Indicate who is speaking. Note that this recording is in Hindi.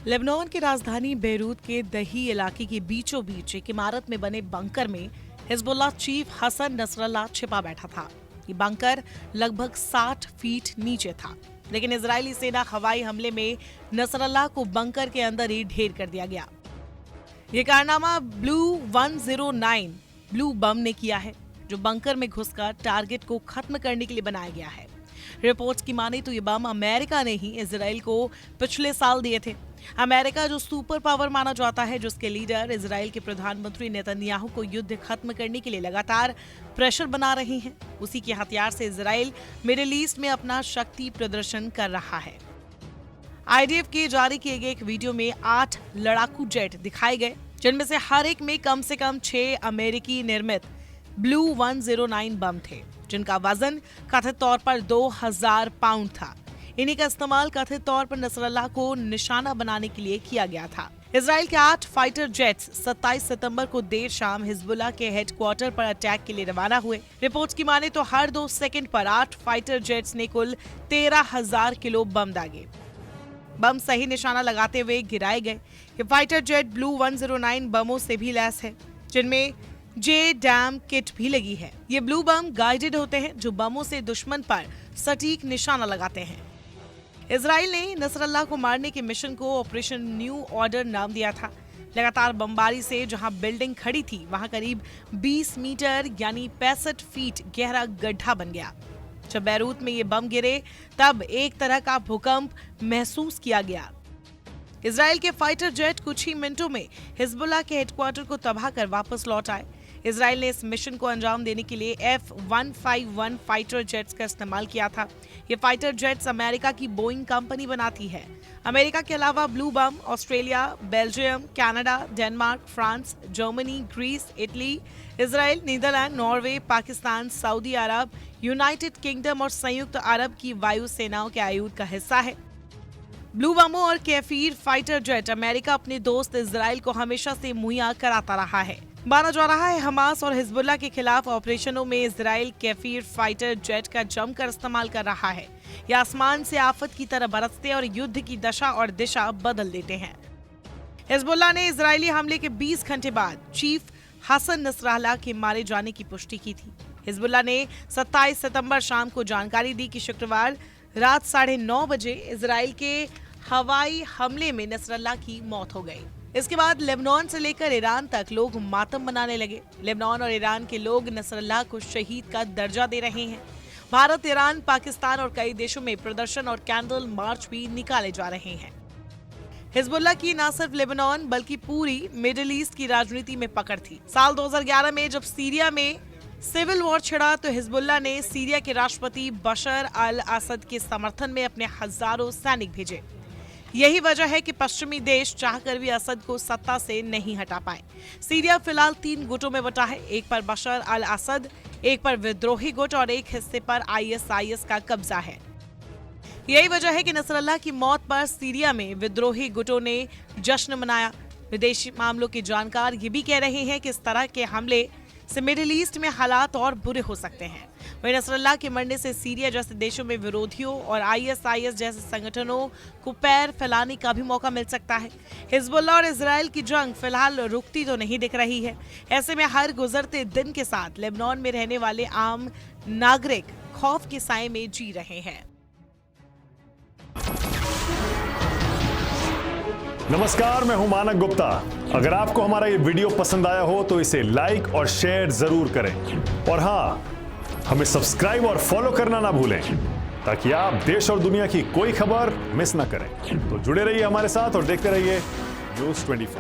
Speaker 1: लेबनान की राजधानी बेरूत के दही इलाके के बीचों बीच एक इमारत में बने बंकर में हिजबुल्लाह चीफ हसन नसरल्लाह छिपा बैठा था। ये बंकर लगभग 60 फीट नीचे था, लेकिन इजरायली सेना हवाई हमले में नसरल्लाह को बंकर के अंदर ही ढेर कर दिया गया। ये कारनामा ब्लू 109 ब्लू बम ने किया है, जो बंकर में घुसकर टारगेट को खत्म करने के लिए बनाया गया है। रिपोर्ट्स की माने तो ये बम अमेरिका ने ही इजराइल को पिछले साल दिए थे। अमेरिका जो सुपर पावर माना जाता है, जिसके लीडर इजराइल के प्रधानमंत्री नेतन्याहू को युद्ध खत्म करने के लिए लगातार प्रेशर बना रहे हैं, उसी के हथियार से इजराइल मिडिल ईस्ट में अपना शक्ति प्रदर्शन कर रहा है। आईडीएफ के जारी किए गए एक वीडियो में 8 लड़ाकू जेट दिखाए गए, जिनमें से हर एक में कम से कम 6 अमेरिकी निर्मित ब्लू 109 बम थे, जिनका वजन कथित तौर पर 2000 पाउंड था। इन्हीं का इस्तेमाल कथित तौर पर नसरल्लाह को निशाना बनाने के लिए किया गया था। इजराइल के 8 फाइटर जेट्स 27 सितंबर को देर शाम हिजबुल्लाह के हेडक्वार्टर पर अटैक के लिए रवाना हुए। रिपोर्ट्स की माने तो हर 2 सेकंड पर 8 फाइटर जेट्स ने कुल 13,000 किलो बम दागे। बम सही निशाना लगाते हुए गिराए गए। ये फाइटर जेट ब्लू 109 बमों से भी लैस है, जिनमें जे डैम किट भी लगी है। ये ब्लू बम गाइडेड होते हैं, जो बमों से दुश्मन पर सटीक निशाना लगाते हैं। इजराइल ने नसरल्लाह को मारने के मिशन को ऑपरेशन न्यू ऑर्डर नाम दिया था। लगातार बमबारी से जहां बिल्डिंग खड़ी थी, वहां करीब 20 मीटर यानी 65 फीट गहरा गड्ढा बन गया। जब बैरूत में ये बम गिरे, तब एक तरह का भूकंप महसूस किया गया। इजराइल के फाइटर जेट कुछ ही मिनटों में हिजबुल्लाह के हेडक्वार्टर को तबाह कर वापस लौट आए। इजराइल ने इस मिशन को अंजाम देने के लिए F-151 फाइटर जेट्स का इस्तेमाल किया था। ये फाइटर जेट्स अमेरिका की बोइंग कंपनी बनाती है। अमेरिका के अलावा ब्लू बम Australia, Belgium, Canada, Denmark, France, Germany, Greece, Italy, Israel, Netherland, Norway, Pakistan, सऊदी अरब, यूनाइटेड किंगडम और संयुक्त अरब की वायु सेनाओं के आयुध का हिस्सा है। ब्लू बमों और कैफीर फाइटर जेट अमेरिका अपने दोस्त इजराइल को हमेशा से मुहैया कराता रहा है। माना जा रहा है हमास और हिजबुल्लाह के खिलाफ ऑपरेशनों में इजराइल कैफीर फाइटर जेट का जमकर इस्तेमाल कर रहा है। ये आसमान से आफत की तरह बरसते और युद्ध की दशा और दिशा बदल देते हैं। हिजबुल्लाह ने इजरायली हमले के 20 घंटे बाद चीफ हसन नसरल्लाह के मारे जाने की पुष्टि की थी। हिजबुल्लाह ने 27 सितंबर शाम को जानकारी दी कि शुक्रवार रात 9:30 बजे इजराइल के हवाई हमले में नसरल्लाह की मौत हो गई। इसके बाद लेबनान से लेकर ईरान तक लोग मातम मनाने लगे। लेबनान और ईरान के लोग नसरल्लाह को शहीद का दर्जा दे रहे हैं। भारत, ईरान, पाकिस्तान और कई देशों में प्रदर्शन और कैंडल मार्च भी निकाले जा रहे हैं। हिजबुल्लाह की न सिर्फ लेबनान बल्कि पूरी मिडिल ईस्ट की राजनीति में पकड़ थी। साल 2011 में जब सीरिया में सिविल वॉर छिड़ा, तो हिजबुल्लाह ने सीरिया के राष्ट्रपति बशर अल असद के समर्थन में अपने हजारों सैनिक भेजे। यही वजह है कि पश्चिमी देश चाहकर भी असद को सत्ता से नहीं हटा पाए। सीरिया फिलहाल 3 गुटों में बटा है, एक पर बशर अल असद, एक पर विद्रोही गुट और एक हिस्से पर ISIS का कब्जा है। यही वजह है कि नसरल्लाह की मौत पर सीरिया में विद्रोही गुटों ने जश्न मनाया। विदेशी मामलों के जानकार ये भी कह रहे हैं कि इस तरह के हमले से मिडिल ईस्ट में हालात और बुरे हो सकते हैं। वहीं नसरल्लाह के मरने से सीरिया जैसे देशों में विरोधियों और ISIS जैसे संगठनों को पैर फैलाने का भी मौका मिल सकता है। हिजबुल्लाह और इजराइल की जंग फिलहाल रुकती तो नहीं दिख रही है। ऐसे में हर गुजरते दिन के साथ लेबनान में रहने वाले आम नागरिक खौफ के साए में जी रहे हैं।
Speaker 2: नमस्कार, मैं हूं मानक गुप्ता। अगर आपको हमारा ये वीडियो पसंद आया हो तो इसे लाइक और शेयर जरूर करें, और हाँ, हमें सब्सक्राइब और फॉलो करना ना भूलें, ताकि आप देश और दुनिया की कोई खबर मिस ना करें। तो जुड़े रहिए हमारे साथ और देखते रहिए News 24।